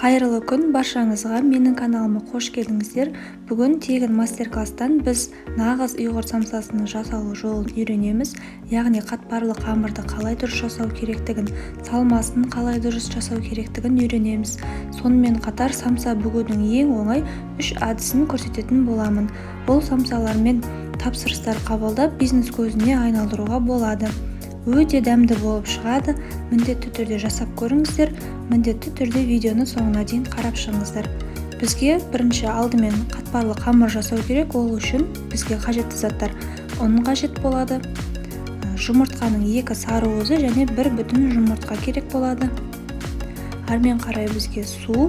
Қайырлы күн баршаңызға, менің каналыма қош келдіңіздер. Бүгін тегін мастер-класстан біз нағыз ұйғыр самсасының жасалу жолын үйренеміз. Яғни қатпарлы қамырды қалай дұрыс жасау керектігін, салмасын қалай дұрыс жасау керектігін үйренеміз. Сонымен қатар самса бүгудің ең оңай 3 әдісін көрсететін боламын. Бұл самсалармен тапсырыстар қабылдап бизнес көзіне айналдыруға болады. Өте дәмді болып шығады. Міндетті түрде жасап көріңіздер. Міндетті түрде видеоны соңына дейін қарап шығыңыздар. Бізге бірінші алдымен қатпарлы қамыр жасау керек. Ол үшін бізге қажетті заттар: ұн қажет болады, жұмыртқаның 2 сары уызы және 1 бүтін жұмыртқа керек болады. Әрмен қарай бізге су,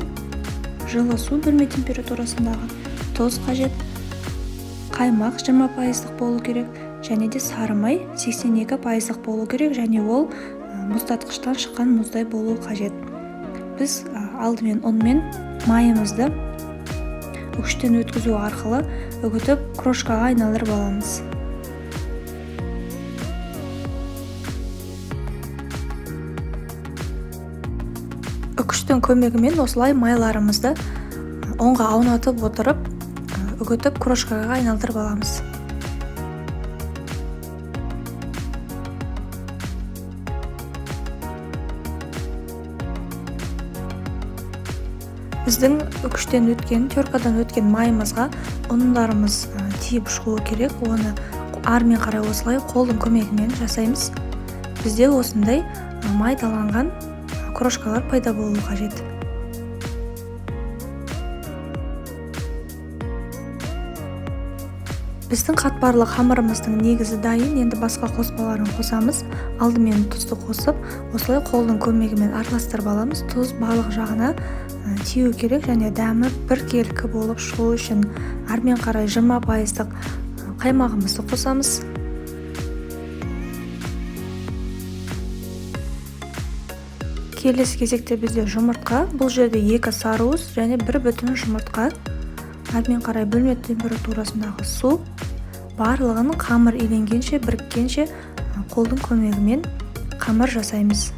жылы су бөлме температурасындағы, тұз қажет, қаймақ 20% болу керек, және де сары май 82% болу керек, және ол мұздатқыштан шыққан мұздай болу қажет. Біз алдымен ұн мен майымызды үкіштен өткізу арқылы үгітіп крошкаға айналдырып аламыз. Үкіштің көмегімен осылай майларымызды ұнға аунатып отырып үгітіп крошкаға айналдырып аламыз. Біздің үкіштен өткен, теркадан өткен майымызға ұндарымыз тиіп шығуы керек. Оны армен қарай осылай қолдың көмегімен жасаймыз. Бізде осындай майдаланған крошкалар пайда болуы қажет. Біздің қатпарлы қамырымыздың негізі дайын. Енді басқа қоспаларын қосамыз. Алдымен тұзды қосып, осылай қолдың көмегімен араластырып аламыз. Тұз барлық жағына тию керек, және дәмі біркелкі болып шығу үшін әрмен қарай 20% қаймағымызды қосамыз. Келесі кезекте бізде жұмыртқа. Бұл жерде 2 сары уыз және 1 бүтін жұмыртқа. Әрмен қарай бөлме температурасындағы су. Барлығын қамыр иленгенше, біріккенше қолдың көмегімен қамыр жасаймыз.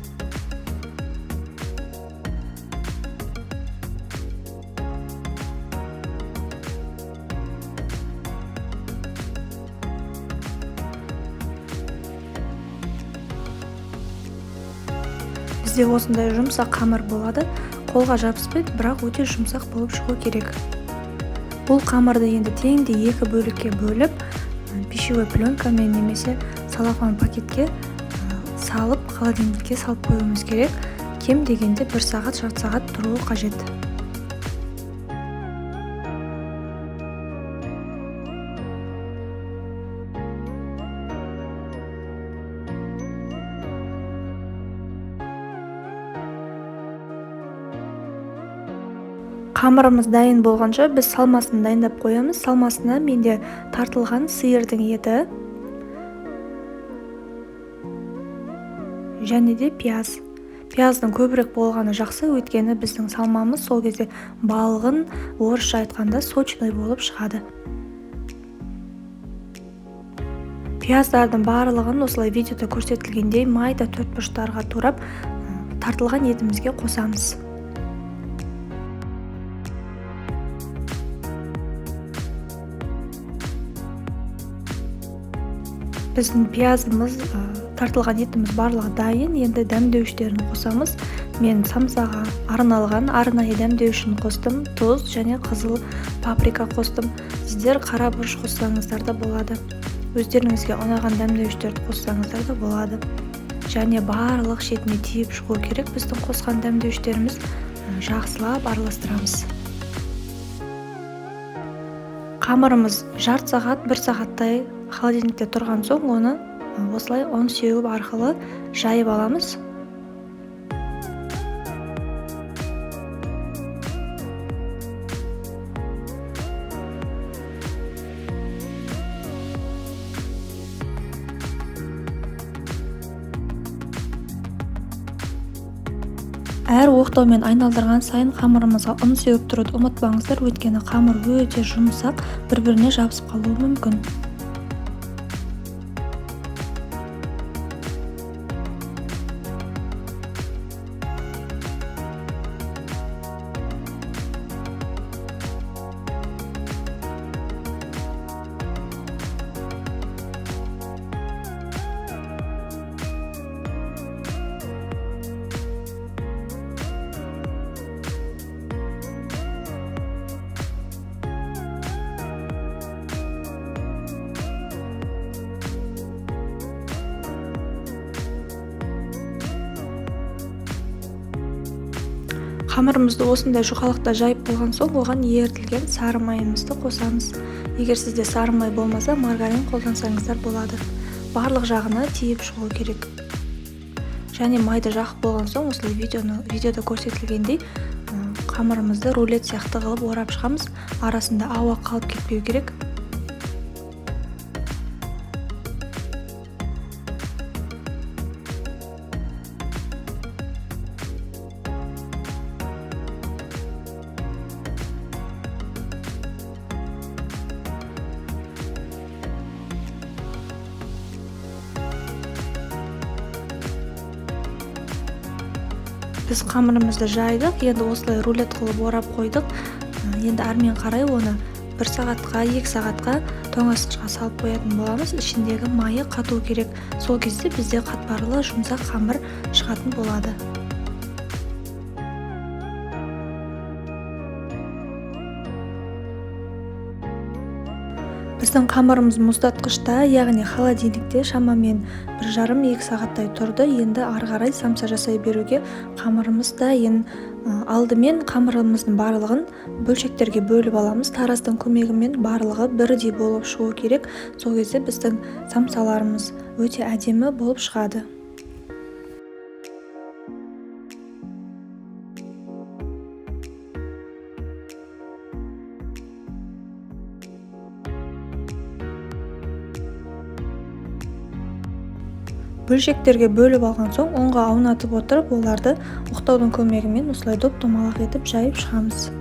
Бізде осындай жұмсақ қамыр болады. Қолға жабыспайды, бірақ өте жұмсақ болып шығу керек. Бұл қамырды енді теңде 2 бөлікке бөліп, пищевой пленкамен немесе целлофан пакетке салып, холодильникке салып қоюымыз керек. Кем дегенде 1 сағат, жарты сағат тұруы қажет. Қамырымыз дайын болғанша біз салмасын дайындап қоямыз. Салмасына менде тартылған сиырдың еті және де пияз. Пияздың көбірек болғаны жақсы, өйткені біздің салмамыз сол кезде балғын, орысша айтқанда сочный болып шығады. Пияздардың барлығын осылай видеода көрсетілгендей майда 4 бұрыштарға турап тартылған етімізге қосамыз. Біздің пиязымыз, тартылған етіміз барлығы дайын. Енді дәмдеуіштерін қосамыз. Мен самсаға арналған арнайы дәмдеуішін қостым. Тұз және қызыл паприка қостым. Сіздер қара бұрыш қоссаңыздар да болады. Өздеріңізге ұнаған дәмдеуіштерді қоссаңыздар да болады. Және барлық шетіне тиіп шығу керек. Біздің қосқан дәмдеуіштеріміз жақсылап араластырамыз. Қамырымыз жарты сағат, 1 сағаттай холодильникте тұрған соң, оны осылай ұн сеуіп арқылы жайып аламыз. Әр оқтаумен айналдырған сайын қамырымызға ұн сеуіп тұруды ұмытпаңыздар, өйткені қамыр өте жұмсақ, бір-біріне жабысып қалуы мүмкін. Қамырымызды осындай жұқалықта жайып болған соң, оған ерітілген сары майымызды қосамыз. Егер сізде сары май болмаса, маргарин қолдансаңыздар болады. Барлық жағына тиіп шығу керек. Және майды жақып болған соң, осылай видеода көрсетілгендей қамырымызды рулет сияқты қылып орап шығамыз. Арасында ауа қалып кетпеу керек. Біз қамырымызды жайдық, енді осылай рулет қылып орап қойдық. Енді әрмен қарай оны 1 сағатқа, 2 сағатқа тоңазытқышқа салып қоятын боламыз. Ішіндегі майы қату керек. Сол кезде бізде қатпарлы жұмсақ қамыр шығатын болады. Біздің қамырымыз мұздатқышта, яғни холодильникте шамамен 1,5-2 сағаттай тұрды. Енді ары қарай самса жасай беруге қамырымыз дайын. Алдымен қамырымыздың барлығын бөлшектерге бөліп аламыз. Тараздың көмегімен барлығы бірдей болып шығу керек. Сол кезде біздің самсаларымыз өте әдемі болып шығады. Бөлшектерге бөліп алған соң, ұнға аунатып отырып, оларды оқтаудың көмегімен осылай доп-домалақ етіп жайып шығамыз.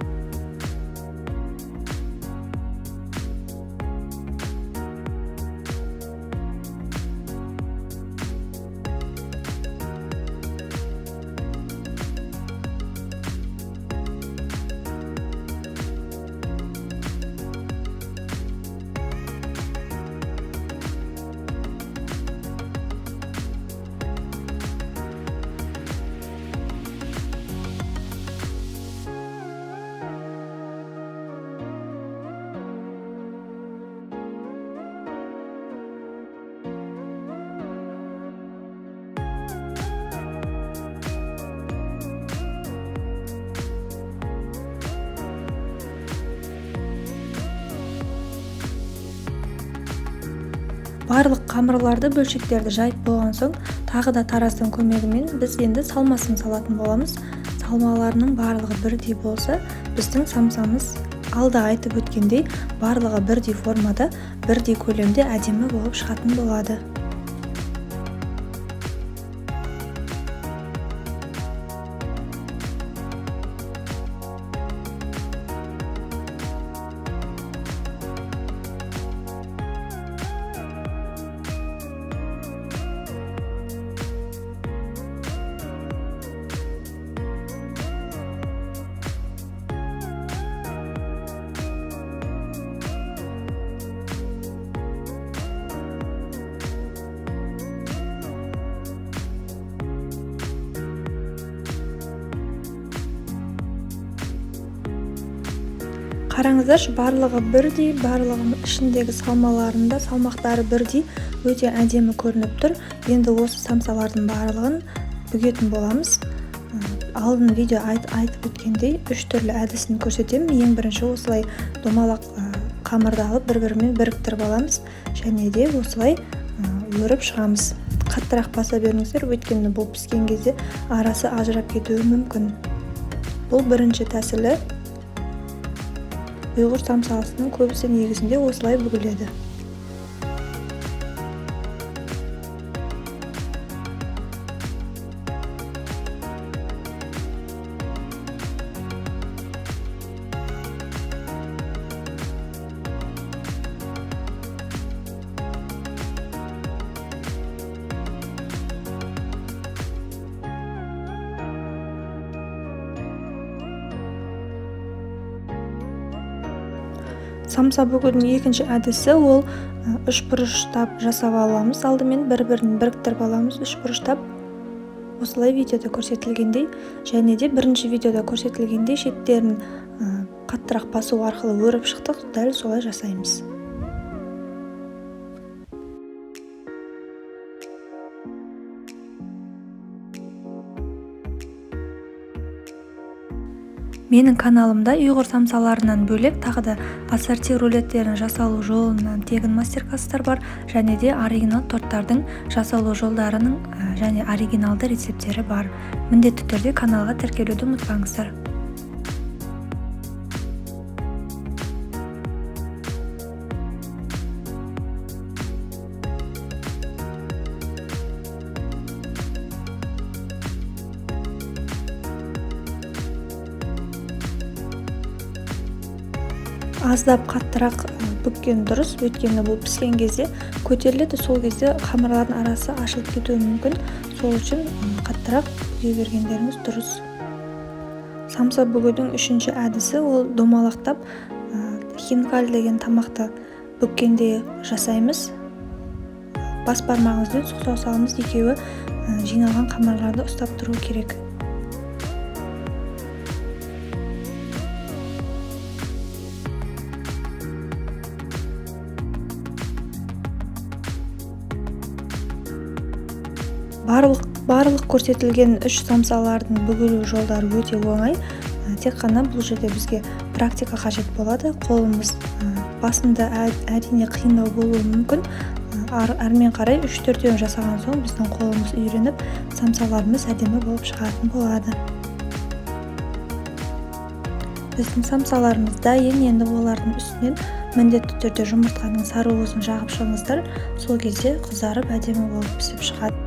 Барлық қамырларды, бөлшектерді жайып болған соң, тағы да тараздың көмегімен біз енді салмасын салатын боламыз. Салмаларының барлығы бірдей болса, біздің самсамыз алда айтып өткендей барлығы бірдей формада, бірдей көлемде әдемі болып шығатын болады. Қараңыздаршы, барлығы бірдей, барлығының ішіндегі салмаларында салмақтары бірдей, өте әдемі көрініп тұр. Енді осы самсалардың барлығын бүгетін боламыз. Алдын видео айтып өткендей 3 түрлі әдісін көрсетемін. Ең бірінші осылай домалақ қамырды алып бір-бірімен біріктіріп аламыз, және де осылай өріп шығамыз. Қаттырақ баса беріңіздер, өйткені бұл піскен кезде арасы ажырап кетуі мүмкін. Бұл бірінші тәсілі. Ұйғыр самсасының көбісі негізінде осылай бүгіледі. Самса бүгудің екінші әдісі ол үшбұрыштап жасап аламыз. Алдымен бір-бірін біріктіріп аламыз үшбұрыштап. Осылай видеода көрсетілгендей, және де бірінші видеода көрсетілгендей шеттерін қаттырақ басу арқылы өріп шықтық, дәл солай жасаймыз. Менің каналымда ұйғыр самсаларынан бөлек тағы да ассорти рулеттерін жасалу жолынан тегін мастер-класстар бар, және де оригинал торттардың жасалу жолдарының және оригиналды рецепттері бар. Міндетті түрде каналға тіркелуді ұмытпаңыздар. Аздап қаттырақ бүккен дұрыс, өйткені бұл піскен кезде көтеріледі, сол кезде қамырлардың арасы ашылып кетуі мүмкін. Сол үшін қаттырақ бүге бергендеріңіз дұрыс. Самса бүгудің үшінші әдісі ол домалақтап хинкаль деген тамақты бүккенде жасаймыз. Бас бармағымызбен сұқ саусағымыз екеуі жиналған қамырларды ұстап тұру керек. Барлық көрсетілген үш самсалардың бүгілу жолдары өте оңай. Тек қана бұл жерде бізге практика қажет болады. Қолымыз басында әрине қиындау болуы мүмкін. Әрмен қарай 3-4 жасаған соң біздің қолымыз үйреніп, самсаларымыз әдемі болып шығатын болады. Біздің самсаларымыз дайын, енді олардың үстінен міндетті түрде жұмыртқаның сары уызын жағып шығыңыздар. Сол кезде қызарып әдемі болып пісіп шығады.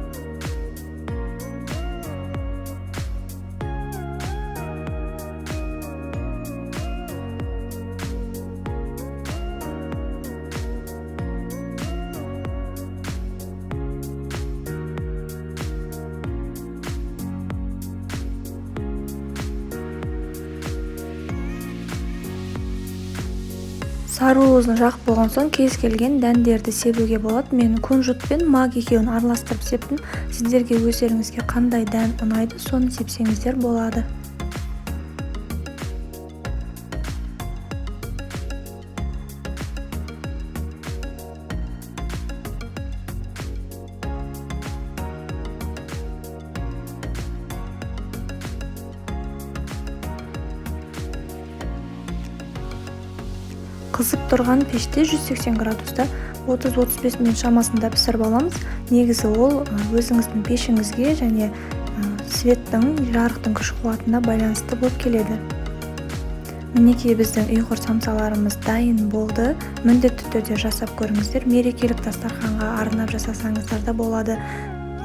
Сары уызын жағып болған соң кез келген дәндерді себуге болады. Мен кунжут пен мак екеуін араластырып септім. Сіздерге өздеріңізге қандай дән ұнайды, соны сепсеңіздер болады. Қызып тұрған пеште 180 градуста 30-35 минут шамасында пісіріп аламыз. Негізі ол өзіңіздің пешіңізге және светтің, жарықтың күш қуатына байланысты болып келеді. Мінекей біздің ұйғыр самсаларымыз дайын болды. Міндетті түрде жасап көріңіздер. Мерекелік дастарханға арнап жасасаңыздар да болады.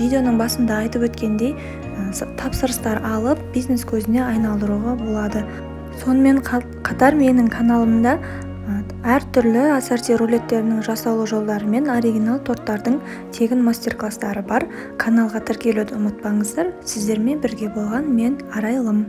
Видеоның басында айтып өткендей, тапсырыстар алып, бизнес көзіне айналдыруға болады. Сонымен қатар менің каналымда әртүрлі ассорти рулеттерінің жасалу жолдары мен оригинал торттардың тегін мастер-класстары бар. Каналға тіркелуді ұмытпаңыздар. Сіздермен бірге болған мен Арайлым.